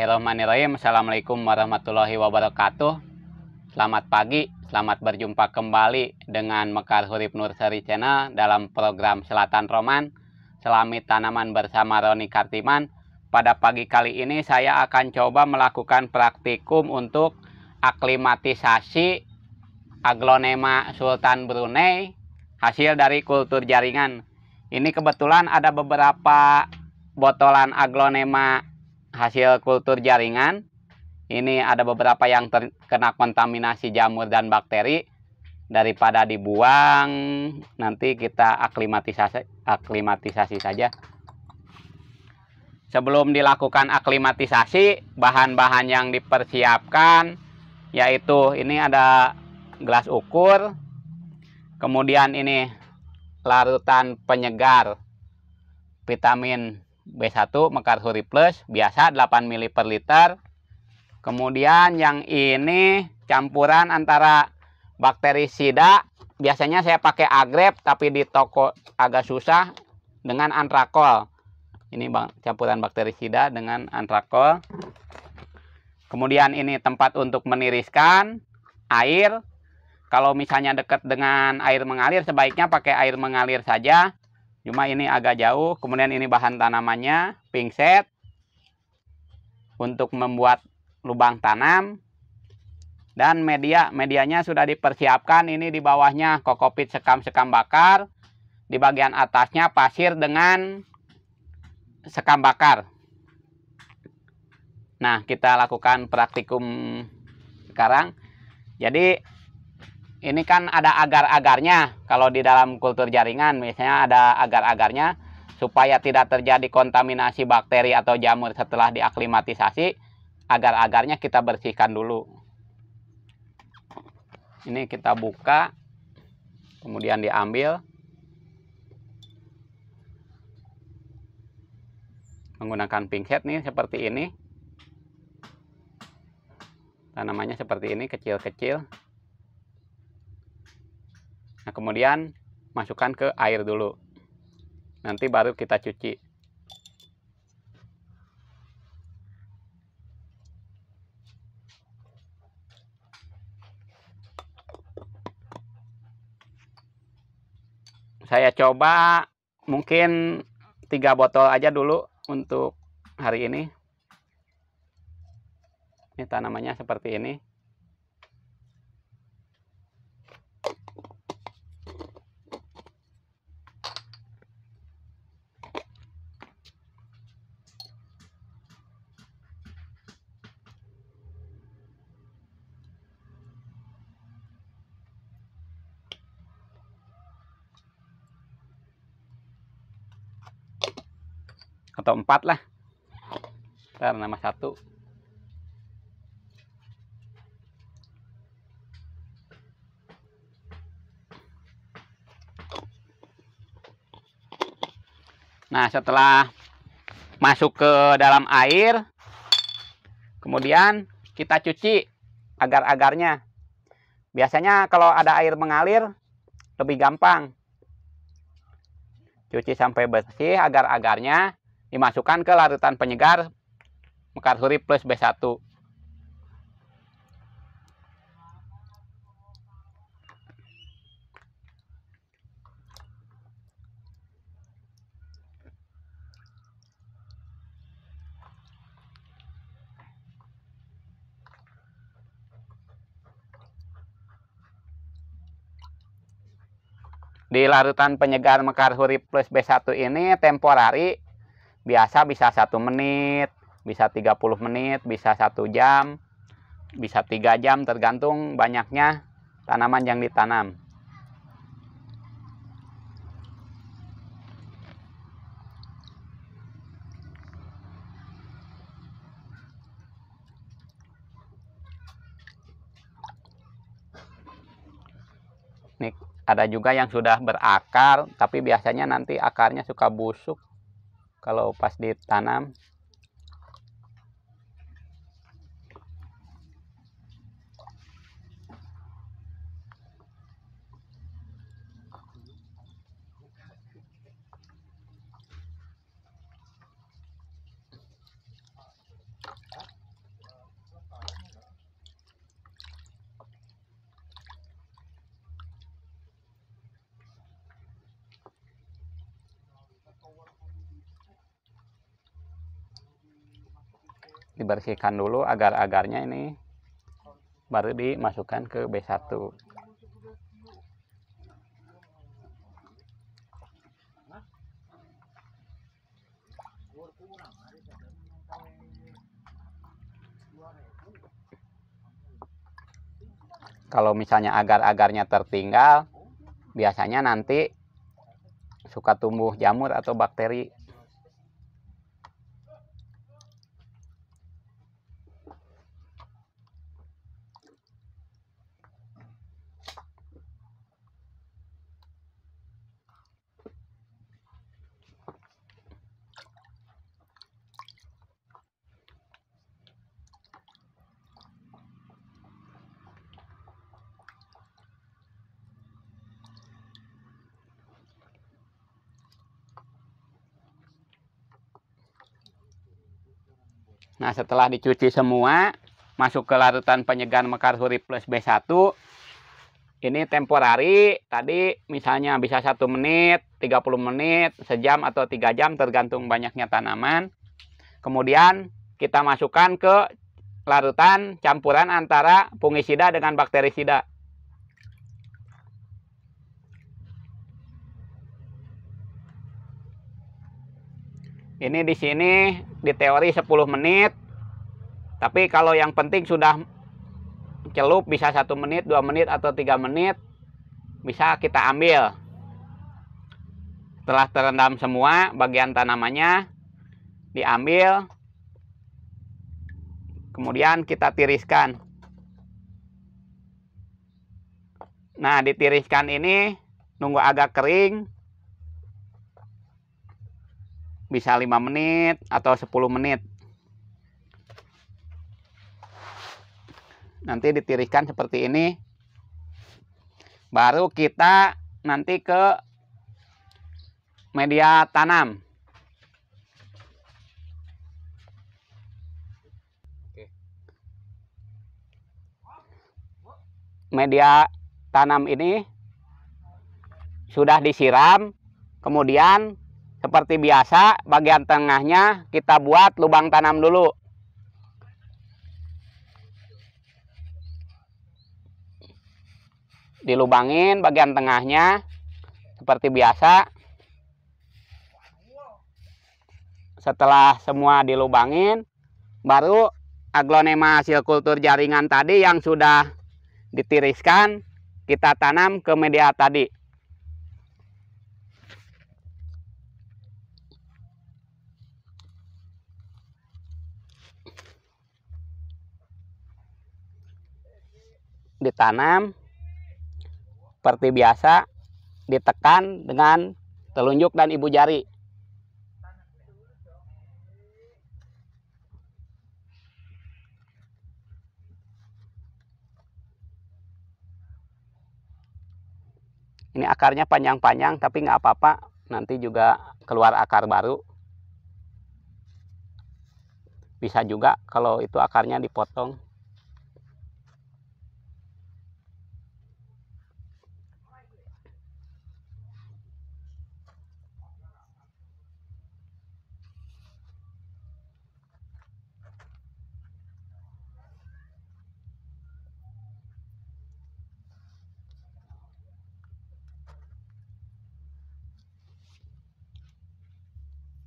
Bismillahirrahmanirrahim. Assalamualaikum warahmatullahi wabarakatuh. Selamat pagi, selamat berjumpa kembali dengan Mekar Hurip Nurseri Channel dalam program Selatan Roman Selami Tanaman bersama Roni Kartiman. Pada pagi kali ini saya akan coba melakukan praktikum untuk aklimatisasi Aglonema Sultan Brunei hasil dari kultur jaringan. Ini kebetulan ada beberapa botolan Aglonema hasil kultur jaringan. Ini ada beberapa yang terkena kontaminasi jamur dan bakteri. Daripada dibuang, nanti kita aklimatisasi saja. Sebelum dilakukan aklimatisasi, bahan-bahan yang dipersiapkan yaitu ini ada gelas ukur, kemudian ini larutan penyegar vitamin B1 Mekar Hurip Plus biasa 8 ml per liter. Kemudian yang ini campuran antara bakterisida, biasanya saya pakai Agrep tapi di toko agak susah, dengan antrakol. Ini campuran bakterisida dengan antrakol. Kemudian ini tempat untuk meniriskan air. Kalau misalnya dekat dengan air mengalir, sebaiknya pakai air mengalir saja. Cuma ini agak jauh. Kemudian ini bahan tanamannya, pingset untuk membuat lubang tanam. Dan medianya sudah dipersiapkan. Ini di bawahnya kokopit sekam bakar. Di bagian atasnya pasir dengan sekam bakar. Nah, kita lakukan praktikum sekarang. Jadi ini kan ada agar-agarnya. Kalau di dalam kultur jaringan misalnya ada agar-agarnya, supaya tidak terjadi kontaminasi bakteri atau jamur setelah diaklimatisasi. Agar-agarnya kita bersihkan dulu. Ini kita buka, kemudian diambil menggunakan pinset nih seperti ini. Tanamannya seperti ini, kecil-kecil. Nah, kemudian masukkan ke air dulu. Nanti baru kita cuci. Saya coba mungkin 3 botol aja dulu untuk hari ini. Ini tanamannya seperti ini. Atau 4 lah. Ntar nama 1. Nah, setelah masuk ke dalam air, kemudian kita cuci agar-agarnya. Biasanya kalau ada air mengalir lebih gampang. Cuci sampai bersih agar-agarnya, dimasukkan ke larutan penyegar Mekar Hurip Plus B1. Di larutan penyegar Mekar Hurip Plus B1 ini temporari, biasa bisa 1 menit, bisa 30 menit, bisa 1 jam, bisa 3 jam, tergantung banyaknya tanaman yang ditanam. Nih, ada juga yang sudah berakar, tapi biasanya nanti akarnya suka busuk kalau pas ditanam. dibersihkan dulu agar-agarnya ini, baru dimasukkan ke B1. Kalau misalnya agar-agarnya tertinggal, biasanya nanti suka tumbuh jamur atau bakteri. Nah, setelah dicuci semua, masuk ke larutan penyegar mekar hurip plus B1. Ini temporari, tadi misalnya bisa 1 menit, 30 menit, sejam atau 3 jam tergantung banyaknya tanaman. Kemudian kita masukkan ke larutan campuran antara fungisida dengan bakterisida. Ini di sini di teori 10 menit. Tapi kalau yang penting sudah celup bisa 1 menit, 2 menit atau 3 menit bisa kita ambil. Setelah terendam semua bagian tanamannya diambil. Kemudian kita tiriskan. Nah, ditiriskan ini nunggu agak kering. Bisa 5 menit atau 10 menit. Nanti ditiriskan seperti ini. Baru kita nanti ke media tanam. Media tanam ini sudah disiram. Kemudian seperti biasa, bagian tengahnya kita buat lubang tanam dulu. Dilubangin bagian tengahnya seperti biasa. Setelah semua dilubangin, baru aglonema hasil kultur jaringan tadi yang sudah ditiriskan kita tanam ke media tadi. Ditanam seperti biasa, ditekan dengan telunjuk dan ibu jari. Ini akarnya panjang-panjang tapi nggak apa-apa, nanti juga keluar akar baru. Bisa juga kalau itu akarnya dipotong.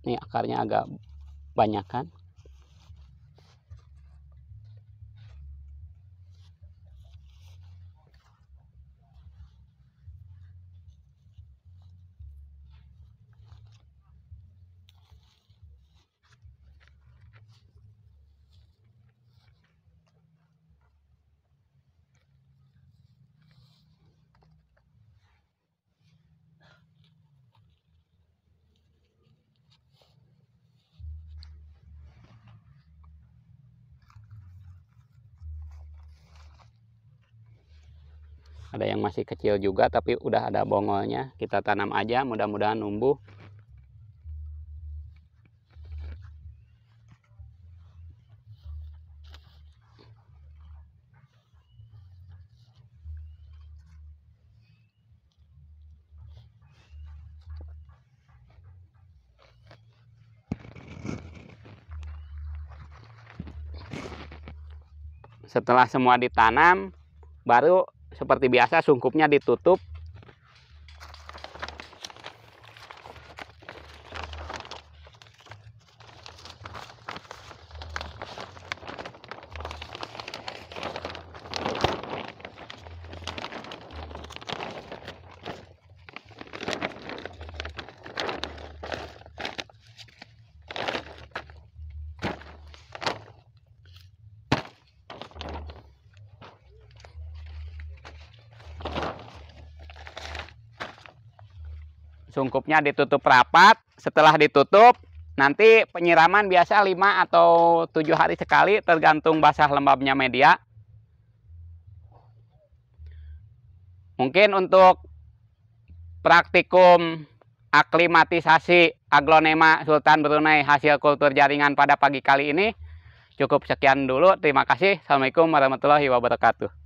Ini akarnya agak banyak kan. Ada yang masih kecil juga tapi udah ada bongolnya. Kita tanam aja, mudah-mudahan numbuh. Setelah semua ditanam, baru seperti biasa sungkupnya ditutup. Sungkupnya ditutup rapat. Setelah ditutup, nanti penyiraman biasa 5 atau 7 hari sekali, tergantung basah lembabnya media. Mungkin untuk praktikum aklimatisasi aglonema Sultan Brunei hasil kultur jaringan pada pagi kali ini cukup sekian dulu. Terima kasih. Assalamualaikum warahmatullahi wabarakatuh.